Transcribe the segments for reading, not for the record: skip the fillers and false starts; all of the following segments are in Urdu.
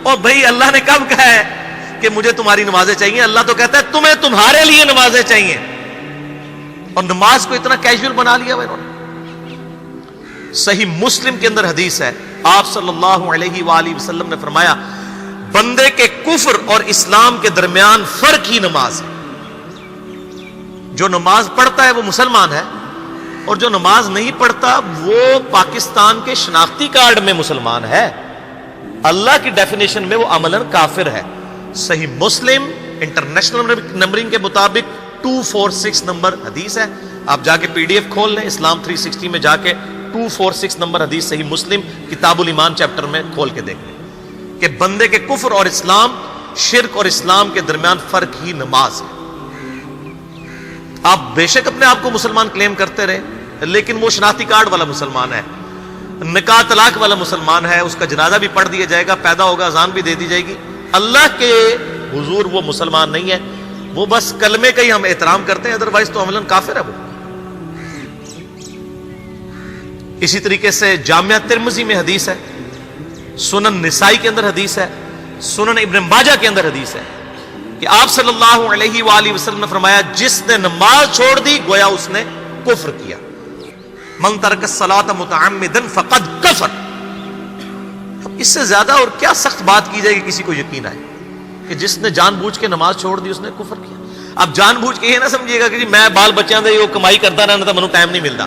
اور بھائی اللہ نے کب کہا ہے کہ مجھے تمہاری نمازیں چاہیے؟ اللہ تو کہتا ہے تمہیں تمہارے لیے نمازیں چاہیے، اور نماز کو اتنا کیجول بنا لیا انہوں نے۔ صحیح مسلم کے اندر حدیث ہے، آپ صلی اللہ علیہ وآلہ وسلم نے فرمایا بندے کے کفر اور اسلام کے درمیان فرق ہی نماز ہے۔ جو نماز پڑھتا ہے وہ مسلمان ہے، اور جو نماز نہیں پڑھتا وہ پاکستان کے شناختی کارڈ میں مسلمان ہے، اللہ کی ڈیفینیشن میں وہ عملاً کافر ہے۔ صحیح مسلم انٹرنیشنل نمبرنگ کے مطابق 246 نمبر حدیث ہے، آپ جا کے پی ڈی ایف کھول لیں، اسلام 360 میں جا کے 246 نمبر حدیث صحیح مسلم کتاب الایمان چیپٹر میں کھول کے دیکھ لیں کہ بندے کے کفر اور اسلام، شرک اور اسلام کے درمیان فرق ہی نماز ہے۔ آپ بے شک اپنے آپ کو مسلمان کلیم کرتے رہے، لیکن وہ شناختی کارڈ والا مسلمان ہے، نکاح طلاق والا مسلمان ہے، اس کا جنازہ بھی پڑھ دیا جائے گا، پیدا ہوگا اذان بھی دے دی جائے گی، اللہ کے حضور وہ مسلمان نہیں ہے، وہ بس کلمے کا ہی ہم احترام کرتے ہیں، ادروائز تو عملاً کافر ہے وہ۔ اسی طریقے سے جامعہ ترمذی میں حدیث ہے، سنن نسائی کے اندر حدیث ہے، سنن ابن ماجہ کے اندر حدیث ہے کہ آپ صلی اللہ علیہ وآلہ وسلم نے فرمایا جس نے نماز چھوڑ دی گویا اس نے کفر کیا، من ترک الصلاۃ متعمدا فقد کفر۔ اب اس سے زیادہ اور کیا سخت بات کی جائے کہ کسی کو یقین آئے کہ جس نے جان بوجھ کے نماز چھوڑ دی اس نے کفر کیا۔ اب جان بوجھ کے یہ نہ سمجھیے گا کہ جی میں بال بچیاں دے وہ کمائی کرتا رہنا تھا منو ٹائم نہیں ملتا۔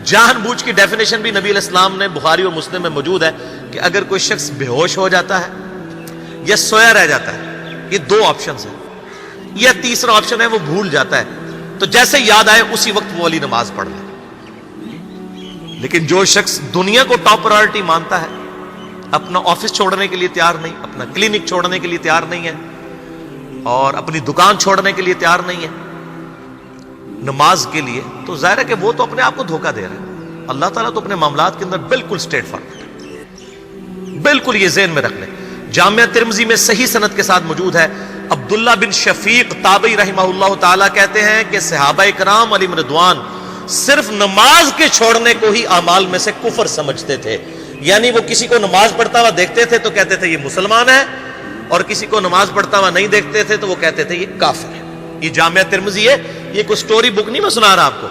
جان بوجھ کی ڈیفینیشن بھی نبی علیہ السلام نے بخاری اور مسلم میں موجود ہے کہ اگر کوئی شخص بے ہوش ہو جاتا ہے یا سویا رہ جاتا ہے، یہ دو آپشنز ہیں، یا تیسرا آپشن ہے وہ بھول جاتا ہے، تو جیسے یاد آئے اسی وقت وہ والی نماز پڑھ لے۔ لیکن جو شخص دنیا کو ٹاپ پرائورٹی مانتا ہے، اپنا آفس چھوڑنے کے لیے تیار نہیں، اپنا کلینک چھوڑنے کے لیے تیار نہیں ہے، اور اپنی دکان چھوڑنے کے لیے تیار نہیں ہے نماز کے لیے، تو ظاہر ہے کہ وہ تو اپنے آپ کو دھوکہ دے رہا ہے۔ اللہ تعالیٰ تو اپنے معاملات کے اندر بالکل اسٹریٹ فارورڈ ہے، بالکل یہ ذہن میں رکھ لیں۔ جامعہ ترمذی میں صحیح سند کے ساتھ موجود ہے، عبداللہ بن شفیق تابعی رحمہ اللہ تعالیٰ کہتے ہیں کہ صحابہ کرام علیہم رضوان صرف نماز کے چھوڑنے کو ہی اعمال میں سے کفر سمجھتے تھے، یعنی وہ کسی کو نماز پڑھتا ہوا دیکھتے تھے تو کہتے تھے یہ مسلمان ہے، اور کسی کو نماز پڑھتا ہوا نہیں دیکھتے تھے تو وہ کہتے تھے یہ کافر ہے۔ یہ جامعہ ترمذی ہے، یہ کوئی سٹوری بک نہیں میں سنا رہا آپ کو۔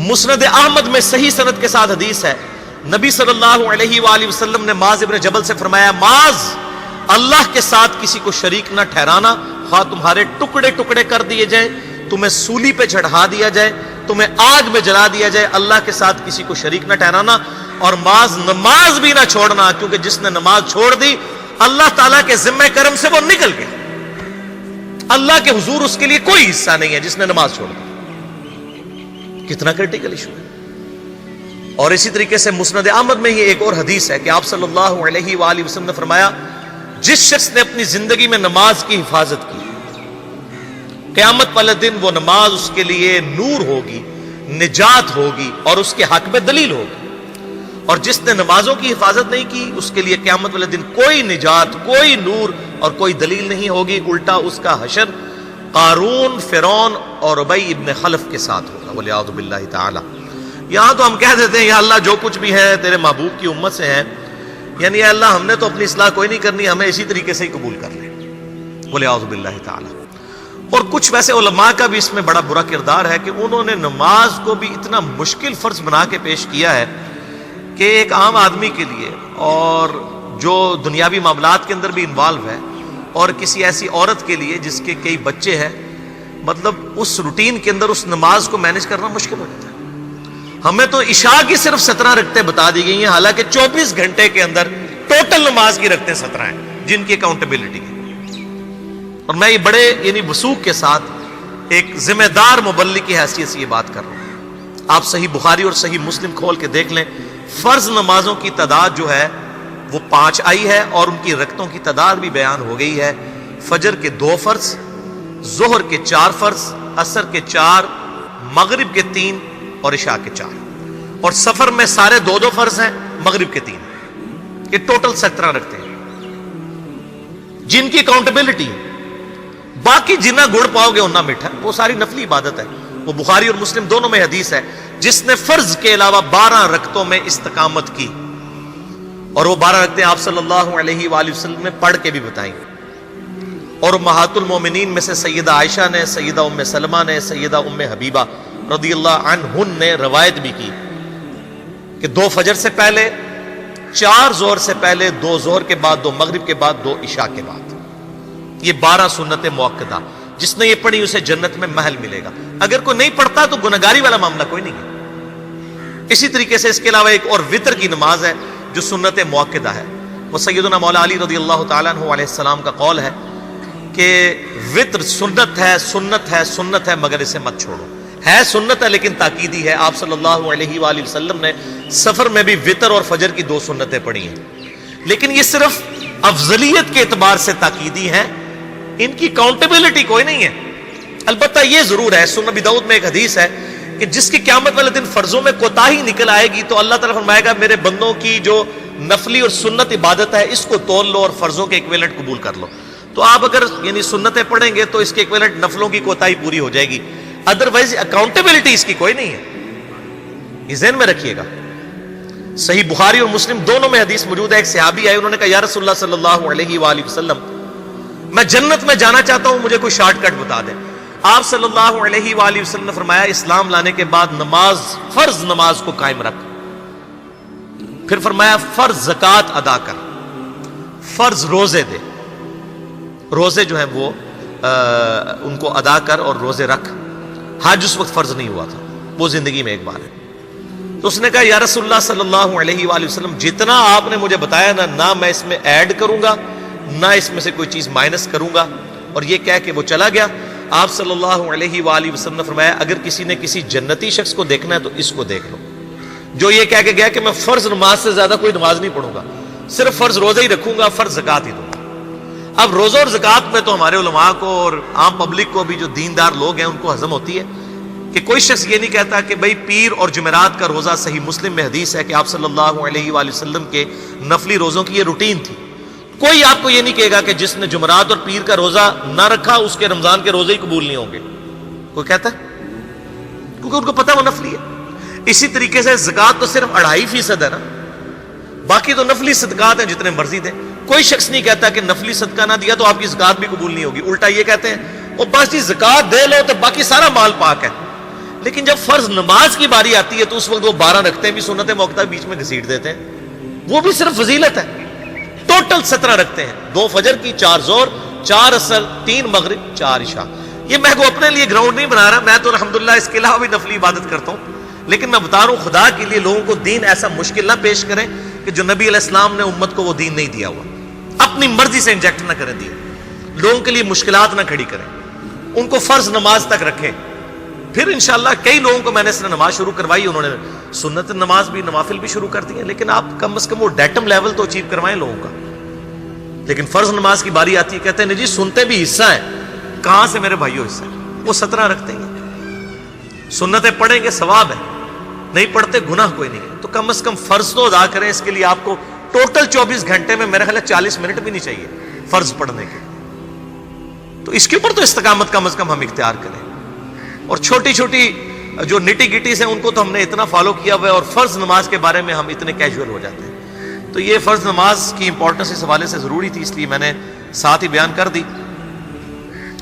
مسند احمد میں صحیح سند کے ساتھ حدیث ہے، نبی صلی اللہ علیہ وآلہ وسلم نے معاذ ابن جبل سے فرمایا معاذ اللہ کے ساتھ کسی کو شریک نہ ٹھہرانا، خواہ تمہارے ٹکڑے ٹکڑے کر دیے جائیں، تمہیں سولی پہ چڑھا دیا جائے، تمہیں آگ میں جلا دیا جائے، اللہ کے ساتھ کسی کو شریک نہ ٹھہرانا، اور معاذ نماز بھی نہ چھوڑنا، کیونکہ جس نے نماز چھوڑ دی اللہ تعالیٰ کے ذمہ کرم سے وہ نکل گیا، اللہ کے حضور اس کے لیے کوئی حصہ نہیں ہے جس نے نماز چھوڑ دی۔ کتنا کریٹیکل ایشو ہے۔ اور اسی طریقے سے مسند احمد میں ہی ایک اور حدیث ہے کہ آپ صلی اللہ علیہ وآلہ وسلم نے فرمایا جس شخص نے اپنی زندگی میں نماز کی حفاظت کی، قیامت والے دن وہ نماز اس کے لیے نور ہوگی، نجات ہوگی، اور اس کے حق میں دلیل ہوگی، اور جس نے نمازوں کی حفاظت نہیں کی اس کے لیے قیامت والے دن کوئی نجات، کوئی نور اور کوئی دلیل نہیں ہوگی، الٹا اس کا حشر قارون، فرعون اور ابی ابن خلف کے ساتھ ہوگا، والعیاذ باللہ تعالی۔ یہاں تو ہم کہہ دیتے ہیں یا اللہ جو کچھ بھی ہے تیرے محبوب کی امت سے ہے، یعنی اے اللہ ہم نے تو اپنی اصلاح کوئی نہیں کرنی، ہمیں اسی طریقے سے ہی قبول کر لیں، والعیاذ باللہ تعالی۔ اور کچھ ویسے علماء کا بھی اس میں بڑا برا کردار ہے کہ انہوں نے نماز کو بھی اتنا مشکل فرض بنا کے پیش کیا ہے کہ ایک عام آدمی کے لیے، اور جو دنیاوی معاملات کے اندر بھی انوالو ہے، اور کسی ایسی عورت کے لیے جس کے کئی بچے ہیں، مطلب اس روٹین کے اندر اس نماز کو مینج کرنا مشکل ہو جاتا ہے۔ ہمیں تو عشاء کی صرف 17 رکعتیں بتا دی گئی ہیں، حالانکہ 24 گھنٹے کے اندر ٹوٹل نماز کی رکعتیں 17 ہیں جن کی اکاؤنٹیبلٹی ہے۔ اور میں یہ بڑے یعنی وثوق کے ساتھ ایک ذمہ دار مبلغ کی حیثیت سے یہ بات کر رہا ہوں۔ آپ صحیح بخاری اور صحیح مسلم کھول کے دیکھ لیں، فرض نمازوں کی تعداد جو ہے وہ 5 آئی ہے، اور ان کی رکعتوں کی تعداد بھی بیان ہو گئی ہے۔ فجر کے 2 فرض، ظہر کے 4 فرض، عصر کے 4، مغرب کے 3 اور عشاء کے 4، اور سفر میں سارے 2 فرض ہیں، مغرب کے 3، یہ ٹوٹل 17 رکھتے ہیں جن کی اکاؤنٹیبلٹی۔ باقی جنہ گڑ پاؤ گے انہ میٹھا، وہ ساری نفلی عبادت ہے، وہ بخاری اور مسلم دونوں میں حدیث ہے، جس نے فرض کے علاوہ 12 رکعتوں میں استقامت کی اور وہ 12 رکعتیں آپ صلی اللہ علیہ وآلہ وسلم نے پڑھ کے بھی بتائیں. اور امہات المومنین میں سے سیدہ عائشہ نے، سیدہ ام سلمہ نے، سیدہ ام حبیبہ رضی اللہ عنہن نے روایت بھی کی کہ 2 فجر سے پہلے، 4 ظہر سے پہلے، 2 ظہر کے بعد، 2 مغرب کے بعد، 2 عشاء کے بعد. یہ 12 سنت مؤکدہ، جس نے یہ پڑھی اسے جنت میں محل ملے گا. اگر کوئی نہیں پڑھتا تو گناہگاری والا معاملہ کوئی نہیں ہے. اسی طریقے سے اس کے علاوہ ایک اور وطر کی نماز ہے جو سنت مؤکدہ ہے. وہ سیدنا مولا علی رضی اللہ تعالیٰ عنہ علیہ السلام کا قول ہے کہ وطر سنت ہے، سنت ہے، سنت ہے، مگر اسے مت چھوڑو. ہے سنت ہے لیکن تاکیدی ہے. آپ صلی اللہ علیہ وآلہ وسلم نے سفر میں بھی وطر اور فجر کی 2 سنتیں پڑھی ہیں، لیکن یہ صرف افضلیت کے اعتبار سے تاکیدی ہیں، ان کی کاؤنٹیبلٹی کوئی نہیں ہے. البتہ یہ ضرور ہے، سنن ابی داؤد میں ایک حدیث ہے کہ جس کی قیامت والے دن فرضوں میں کوتاہی نکل آئے گی تو اللہ تعالیٰ فرمائے گا میرے بندوں کی جو نفلی اور سنت عبادت ہے اس کو تول لو اور فرضوں کے ایکویلنٹ قبول کر لو. تو آپ اگر یعنی سنتیں پڑھیں گے تو اس کے ایکویلنٹ نفلوں کی کوتاہی پوری ہو جائے گی، ادروائز اکاؤنٹیبلٹی اس کی کوئی نہیں ہے. یہ ذہن میں رکھیے گا. صحیح بخاری اور مسلم دونوں میں حدیث موجود ہے. ایک صحابی آئے، انہوں نے کہا یا رسول اللہ صلی اللہ علیہ وآلہ وسلم میں جنت میں جانا چاہتا ہوں، مجھے کوئی شارٹ کٹ بتا دیں. آپ صلی اللہ علیہ وآلہ وسلم نے فرمایا اسلام لانے کے بعد نماز، فرض نماز کو قائم رکھ. پھر فرمایا فرض زکوٰۃ ادا کر، فرض روزے دے، روزے جو ہیں وہ ان کو ادا کر اور روزے رکھ. حج اس وقت فرض نہیں ہوا تھا، وہ زندگی میں ایک بار ہے. تو اس نے کہا یا رسول اللہ صلی اللہ علیہ وآلہ وسلم جتنا آپ نے مجھے بتایا نہ میں اس میں ایڈ کروں گا نہ اس میں سے کوئی چیز مائنس کروں گا. اور یہ کہہ کے وہ چلا گیا. آپ صلی اللہ علیہ وآلہ وسلم نے فرمایا اگر کسی نے کسی جنتی شخص کو دیکھنا ہے تو اس کو دیکھ لو جو یہ کہہ کے گیا کہ میں فرض نماز سے زیادہ کوئی نماز نہیں پڑھوں گا، صرف فرض روزہ ہی رکھوں گا، فرض زکوٰۃ ہی دوں گا. اب روزہ اور زکوٰۃ میں تو ہمارے علماء کو اور عام پبلک کو بھی جو دیندار لوگ ہیں ان کو ہضم ہوتی ہے کہ کوئی شخص یہ نہیں کہتا کہ بھئی پیر اور جمعرات کا روزہ. صحیح مسلم میں حدیث ہے کہ آپ صلی اللہ علیہ وآلہ وسلم کے نفلی روزوں کی یہ روٹین تھی. کوئی آپ کو یہ نہیں کہے گا کہ جس نے جمعرات اور پیر کا روزہ نہ رکھا اس کے رمضان کے روزے ہی قبول نہیں ہوں گے. کوئی کہتا ہے؟ کیونکہ ان کو پتہ وہ نفلی ہے. اسی طریقے سے زکوٰۃ تو صرف 2.5% ہے نا، باقی تو نفلی صدقات ہیں جتنے مرضی دیں. کوئی شخص نہیں کہتا کہ نفلی صدقہ نہ دیا تو آپ کی زکوٰۃ بھی قبول نہیں ہوگی. الٹا یہ کہتے ہیں وہ بس جی زکوٰۃ دے لو تو باقی سارا مال پاک ہے. لیکن جب فرض نماز کی باری آتی ہے تو اس وقت وہ 12 رکھتے ہیں بھی سنت موقع بیچ میں گھسیٹ دیتے ہیں. وہ بھی صرف فضیلت ہے. ٹوٹل 17 رکھتے ہیں، 2 فجر کی، 4 ظہر، 4 عصر، 3 مغرب، 4 عشاء. یہ میں کو اپنے لیے گراؤنڈ نہیں بنا رہا، میں تو الحمدللہ اس کے علاوہ بھی نفلی عبادت کرتا ہوں. لیکن میں بتا رہا ہوں خدا کے لیے لوگوں کو دین ایسا مشکل نہ پیش کریں کہ جو نبی علیہ السلام نے امت کو وہ دین نہیں دیا ہوا. اپنی مرضی سے انجیکٹ نہ کریں دین، لوگوں کے لیے مشکلات نہ کھڑی کریں. ان کو فرض نماز تک رکھیں. پھر انشاءاللہ کئی لوگوں کو میں نے اس نے نماز شروع کروائی، انہوں نے سنت نماز بھی، نوافل بھی شروع کر دی ہیں. لیکن آپ کم از کم وہ ڈیٹم لیول تو اچیو کروائیں لوگوں کا. لیکن فرض نماز کی باری آتی ہے کہتے ہیں جی سنتے بھی حصہ ہے. کہاں سے میرے بھائیوں حصہ ہے؟ وہ 17 رکھتے ہیں، سنتیں پڑھیں گے ثواب ہے، نہیں پڑھتے گناہ کوئی نہیں ہے. تو کم از کم فرض تو ادا کریں. اس کے لیے آپ کو ٹوٹل 24 گھنٹے میں میرے خیال ہے 40 منٹ بھی نہیں چاہیے فرض پڑھنے کے. تو اس کے اوپر تو استقامت کم از کم ہم اختیار کریں. اور چھوٹی چھوٹی جو نٹی گٹیز ہیں ان کو تو ہم نے اتنا فالو کیا ہوا ہے، اور فرض نماز کے بارے میں ہم اتنے کیجول ہو جاتے ہیں. تو یہ فرض نماز کی امپورٹنس اس حوالے سے ضروری تھی، اس لیے میں نے ساتھ ہی بیان کر دی.